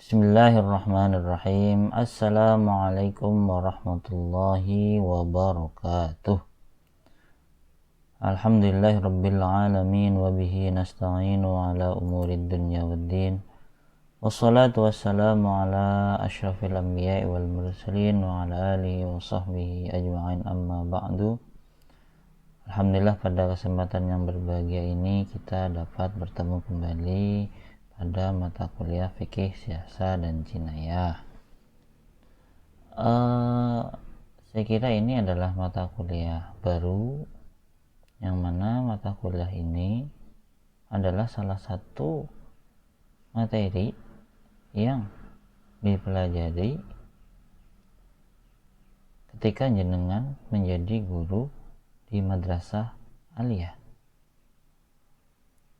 Bismillahirrahmanirrahim. Assalamualaikum warahmatullahi wabarakatuh. Alhamdulillahirabbil alamin wa bihi nasta'inu ala umurid dunya waddin. Wassalatu wassalamu ala asyrafil anbiya'i wal mursalin wa ala alihi wa sahbihi ajma'in, amma ba'du. Alhamdulillah, pada kesempatan yang berbahagia ini kita dapat bertemu kembali pada mata kuliah fikih, siasah, dan jinayah. Saya kira ini adalah mata kuliah baru, yang mana mata kuliah ini adalah salah satu materi yang dipelajari ketika jenengan menjadi guru di madrasah aliyah.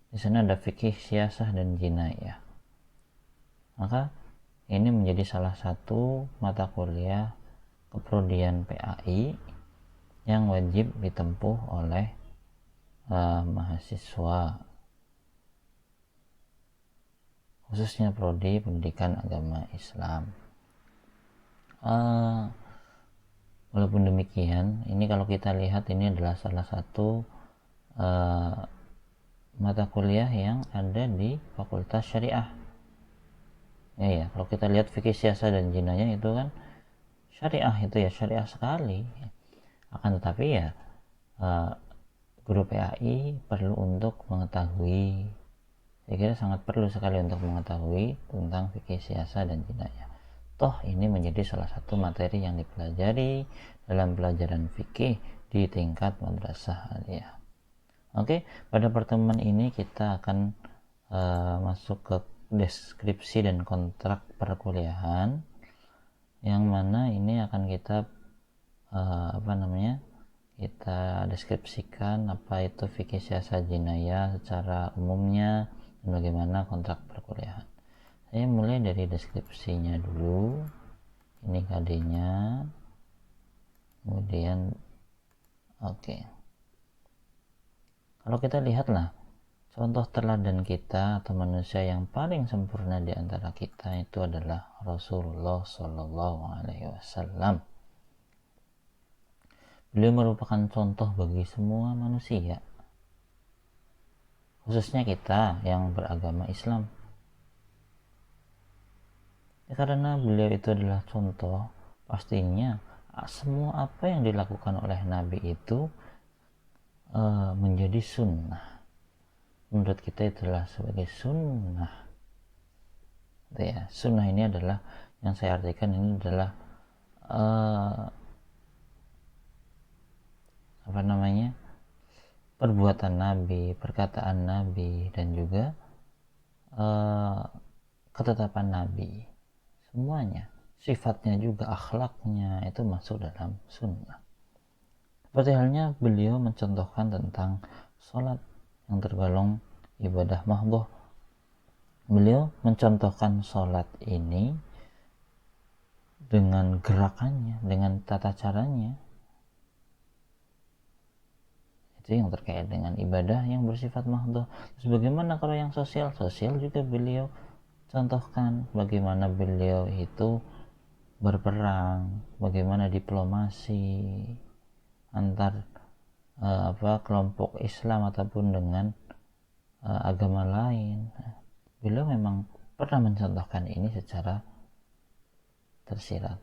Di sana ada fikih, siasah, dan jinayah. Maka ini menjadi salah satu mata kuliah keprodian PAI yang wajib ditempuh oleh mahasiswa, khususnya prodi pendidikan agama Islam. Walaupun demikian, ini kalau kita lihat ini adalah salah satu mata kuliah yang ada di Fakultas Syariah. Ya, kalau kita lihat fikih, siasah, dan jinayah itu kan syariah, itu ya syariah sekali. Akan tetapi ya guru PAI perlu untuk mengetahui, saya kira sangat perlu sekali untuk mengetahui tentang fikih, siasah, dan jinayah. Toh ini menjadi salah satu materi yang dipelajari dalam pelajaran fikih di tingkat madrasah aliyah. Oke, pada pertemuan ini kita akan masuk ke deskripsi dan kontrak perkuliahan, yang mana ini akan kita kita deskripsikan apa itu fikih, siasah, jinayah secara umumnya dan bagaimana kontrak perkuliahan. Saya mulai dari deskripsinya dulu. Ini KD-nya, kemudian oke. Kalau kita lihatlah contoh teladan kita atau manusia yang paling sempurna di antara kita itu adalah Rasulullah Shallallahu Alaihi Wasallam. Beliau merupakan contoh bagi semua manusia, khususnya kita yang beragama Islam. Ya, karena beliau itu adalah contoh, pastinya semua apa yang dilakukan oleh Nabi itu menjadi sunnah. Menurut kita itulah sebagai sunnah. Ya, sunnah ini adalah, yang saya artikan ini adalah perbuatan Nabi, perkataan Nabi, dan juga ketetapan Nabi. Semuanya, sifatnya juga, akhlaknya itu masuk dalam sunnah. Seperti halnya beliau mencontohkan tentang sholat yang tergolong ibadah mahdhah. Beliau mencontohkan sholat ini dengan gerakannya, dengan tata caranya. Itu yang terkait dengan ibadah yang bersifat mahdhah. Terus bagaimana kalau yang sosial? Sosial juga beliau contohkan bagaimana beliau itu berperang, bagaimana diplomasi antar kelompok Islam ataupun dengan agama lain. Beliau memang pernah mencontohkan ini secara tersirat.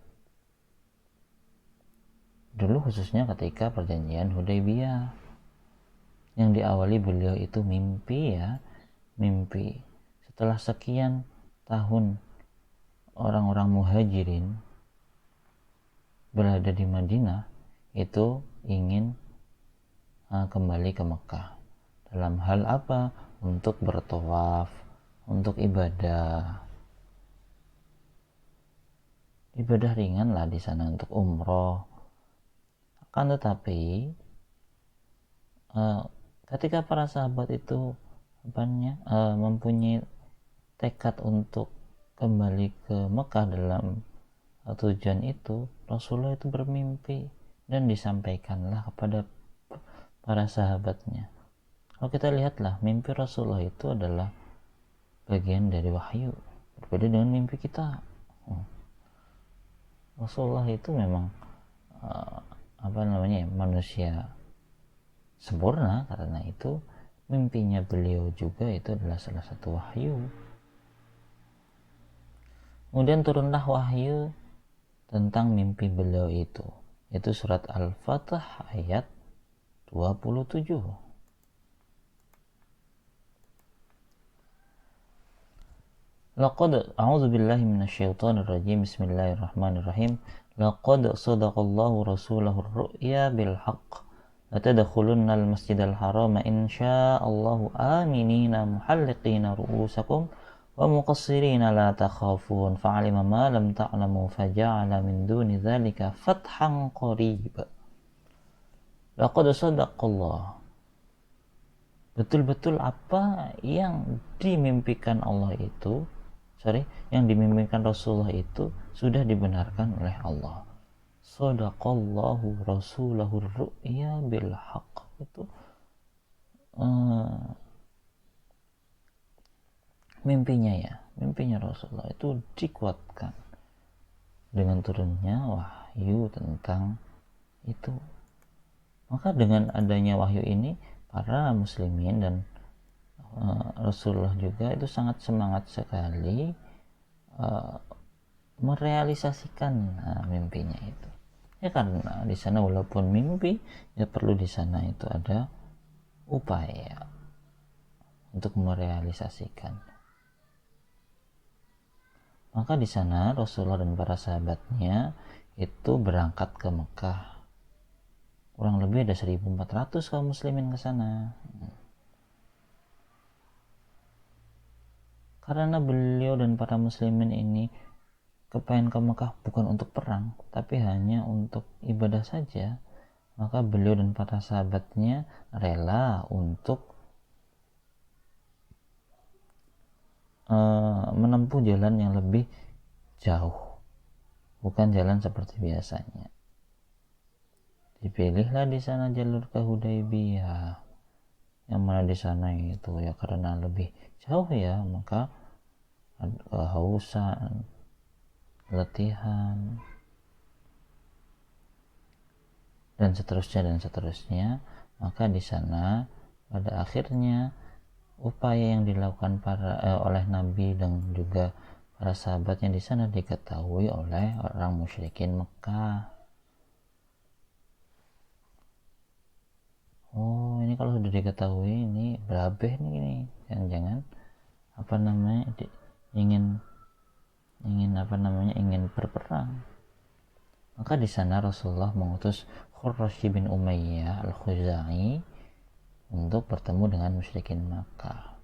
Dulu khususnya ketika perjanjian Hudaybiyah, yang diawali beliau itu mimpi. Setelah sekian tahun orang-orang muhajirin berada di Madinah, itu ingin kembali ke Mekah. Dalam hal apa? Untuk bertawaf, untuk ibadah ringan lah di sana, untuk umroh. Akan tetapi ketika para sahabat itu mempunyai tekad untuk kembali ke Mekah dalam tujuan itu, Rasulullah itu bermimpi dan disampaikanlah kepada para sahabatnya. Kalau kita lihatlah, mimpi Rasulullah itu adalah bagian dari wahyu. berbeda dengan mimpi kita. Rasulullah itu memang manusia sempurna, karena itu mimpinya beliau juga itu adalah salah satu wahyu. Kemudian turunlah wahyu tentang mimpi beliau itu surat Al-Fatah ayat 27. Laqad a'udzu billahi minasyaitonir rajim. Bismillahirrahmanirrahim. Laqad sadaqallahu rasulahu ar-ru'ya bil haqq. Latadkhulunnal masjidal harama insyaallahu aminina muhalliqina ru'usakum wa muqassirina la takhafun fa'alima ma lam ta'lamu faja'ala min duni dzalika fathan qariba. Laqad sadaqallah. Betul-betul apa yang dimimpikan yang dimimpikan Rasulullah itu sudah dibenarkan oleh Allah. Sadaqallahu rasulahu ru'ya bil haqq. Itu mimpinya Rasulullah itu dikuatkan dengan turunnya wahyu tentang itu. Maka dengan adanya wahyu ini, para muslimin dan Rasulullah juga itu sangat semangat sekali merealisasikan mimpinya itu. Ya, karena di sana walaupun mimpi, ya perlu di sana itu ada upaya untuk merealisasikan. Maka di sana Rasulullah dan para sahabatnya itu berangkat ke Mekah. Kurang lebih ada 1.400 kaum muslimin ke sana. Karena beliau dan para muslimin ini kepengen ke Mekah bukan untuk perang, tapi hanya untuk ibadah saja, maka beliau dan para sahabatnya rela untuk menempuh jalan yang lebih jauh, bukan jalan seperti biasanya. Dipilihlah di sana jalur ke Hudaybiyah, yang mana di sana itu ya karena lebih jauh ya, maka kehausan, latihan, dan seterusnya. Maka di sana pada akhirnya upaya yang dilakukan oleh Nabi dan juga para sahabatnya di sana diketahui oleh orang musyrikin Mekah. Oh, ini kalau sudah diketahui ini berabeh nih, jangan-jangan ingin berperang. Maka di sana Rasulullah mengutus Khurrasyid bin Umayyah al-Khuzai untuk bertemu dengan musyrikin Makkah.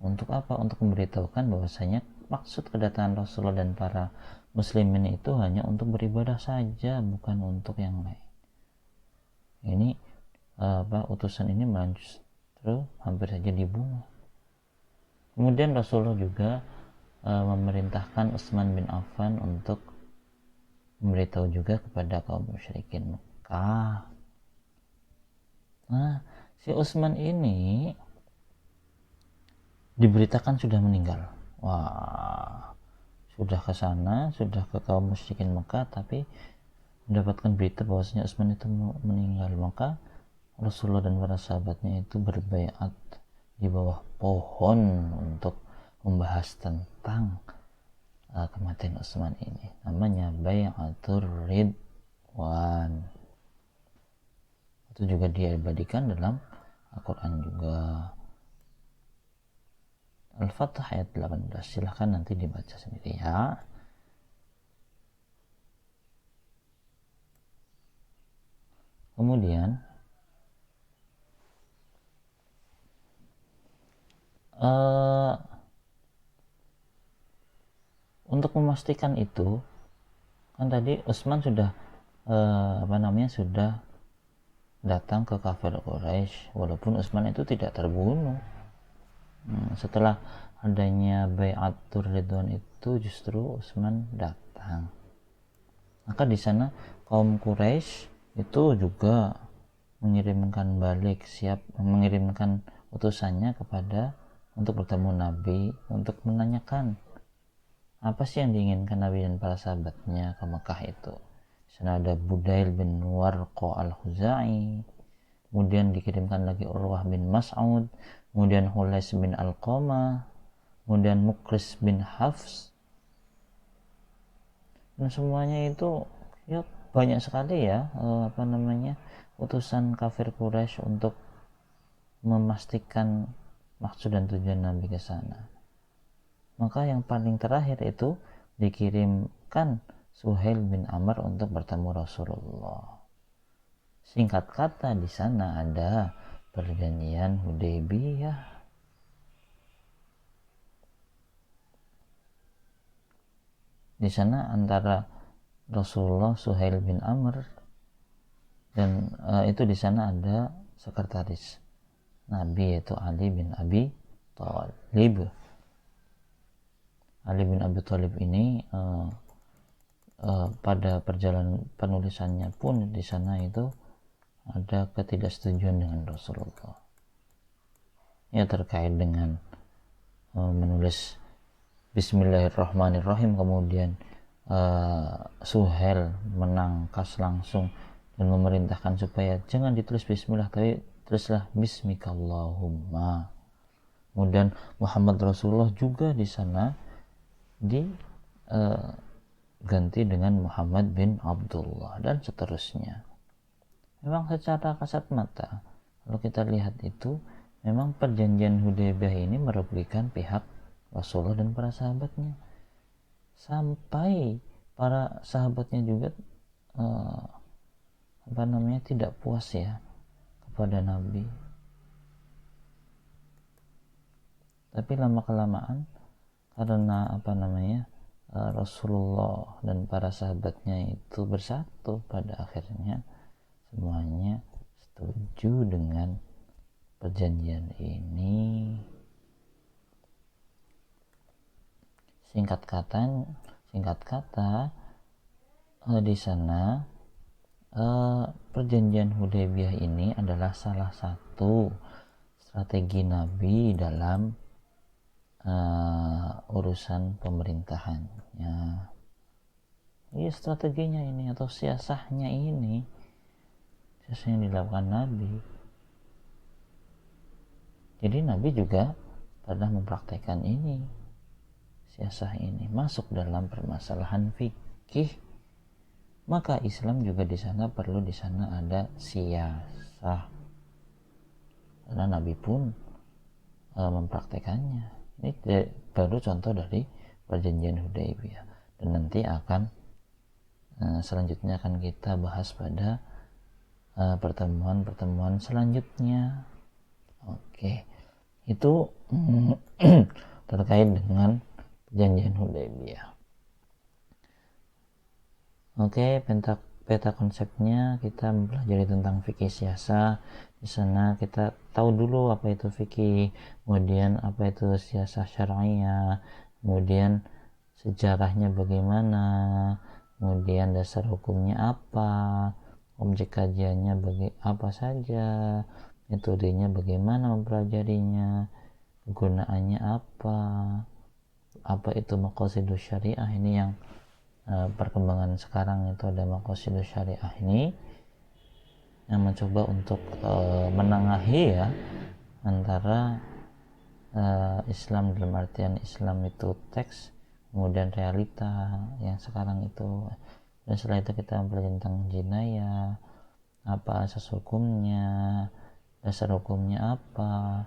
Untuk apa? Untuk memberitahukan bahwasanya maksud kedatangan Rasulullah dan para muslimin itu hanya untuk beribadah saja, bukan untuk yang lain. Ini utusan ini justru hampir saja dibunuh. Kemudian Rasulullah juga memerintahkan Utsman bin Affan untuk memberitahu juga kepada kaum musyrikin Mekah. Nah, si Utsman ini diberitakan sudah meninggal. Wah, sudah ke sana, sudah ke kaum musyrikin Mekah, tapi mendapatkan berita bahwasanya Utsman itu meninggal. Maka Rasulullah dan para sahabatnya itu berbaiat di bawah pohon untuk membahas tentang kematian Utsman ini. Namanya Bai'atur Ridwan. Itu juga diabadikan dalam Al-Quran juga. Al-Fatah ayat 18. Silahkan nanti dibaca sendiri ya. Kemudian untuk memastikan itu, kan tadi Utsman sudah sudah datang ke kafir Quraisy, walaupun Utsman itu tidak terbunuh. Setelah adanya Bai'atur Ridwan itu justru Utsman datang. Maka di sana kaum Quraisy itu juga mengirimkan utusannya kepada untuk bertemu Nabi, untuk menanyakan apa sih yang diinginkan Nabi dan para sahabatnya ke Mekah itu. Di sana ada Budail bin Warqa al-Khuzai, kemudian dikirimkan lagi Urwah bin Mas'ud, kemudian Hulais bin Alqamah, kemudian Mukris bin Hafs, dan semuanya itu ya banyak sekali ya utusan kafir Quraisy untuk memastikan maksud dan tujuan Nabi ke sana. Maka yang paling terakhir itu dikirimkan Suhail bin Amr untuk bertemu Rasulullah. Singkat kata di sana ada perjanjian Hudaybiyah. Di sana antara Rasulullah, Suhail bin Amr, dan itu di sana ada sekretaris Nabi yaitu Ali bin Abi Thalib. Ali bin Abi Thalib ini pada perjalanan penulisannya pun di sana itu ada ketidaksetujuan dengan Rasulullah. Ya terkait dengan menulis Bismillahirrahmanirrahim, kemudian Suhail menangkas langsung dan memerintahkan supaya jangan ditulis Bismillah tapi tulislah Bismikallahumma. Kemudian Muhammad Rasulullah juga di sana diganti dengan Muhammad bin Abdullah dan seterusnya. Memang secara kasat mata kalau kita lihat itu memang perjanjian Hudaybiyah ini merugikan pihak Rasulullah dan para sahabatnya, sampai para sahabatnya juga tidak puas ya kepada Nabi. Tapi lama kelamaan karena Rasulullah dan para sahabatnya itu bersatu, pada akhirnya semuanya setuju dengan perjanjian ini. Singkat kata di sana perjanjian Hudaybiyah ini adalah salah satu strategi Nabi dalam urusan pemerintahannya. Ini strateginya ini atau siasahnya ini, siasah yang dilakukan Nabi. Jadi Nabi juga pernah mempraktekkan ini, siasah ini masuk dalam permasalahan fikih. Maka Islam juga di sana perlu ada siasah, karena Nabi pun mempraktekannya. Ini baru contoh dari perjanjian Hudaybiyah, dan nanti akan selanjutnya akan kita bahas pada pertemuan selanjutnya. Oke, itu terkait dengan perjanjian Hudaybiyah. Oke, peta konsepnya kita mempelajari tentang fikih siasah. Di sana kita tahu dulu apa itu fikih, kemudian apa itu siasah syar'iyah, kemudian sejarahnya bagaimana, kemudian dasar hukumnya apa, objek kajiannya apa saja, metodenya bagaimana mempelajarinya, kegunaannya apa itu maqasidus syariah. Ini yang perkembangan sekarang itu ada maqasidus syariah ini yang mencoba untuk menengahi ya antara Islam dalam artian Islam itu teks, kemudian realita yang sekarang itu. Dan setelah itu kita mempelajari tentang jinayah, apa asas hukumnya, dasar hukumnya apa,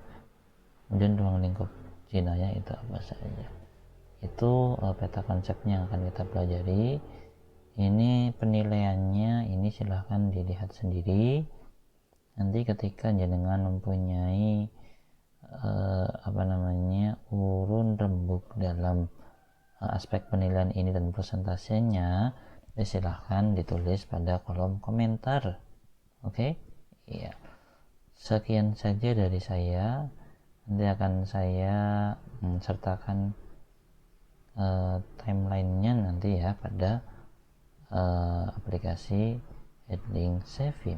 kemudian ruang lingkup jinayah itu apa saja. Itu peta konsepnya yang akan kita pelajari. Ini penilaiannya, ini silahkan dilihat sendiri. Nanti ketika jenengan mempunyai urun rembuk dalam aspek penilaian ini dan presentasenya, silahkan ditulis pada kolom komentar. Oke? Iya. Sekian saja dari saya. Nanti akan saya sertakan timelinenya nanti ya pada aplikasi Headlink Savvy.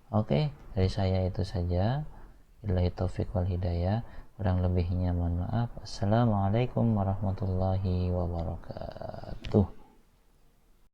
Oke, dari saya itu saja. Billahi taufiq wal hidayah. Kurang lebihnya mohon maaf. Assalamualaikum warahmatullahi wabarakatuh.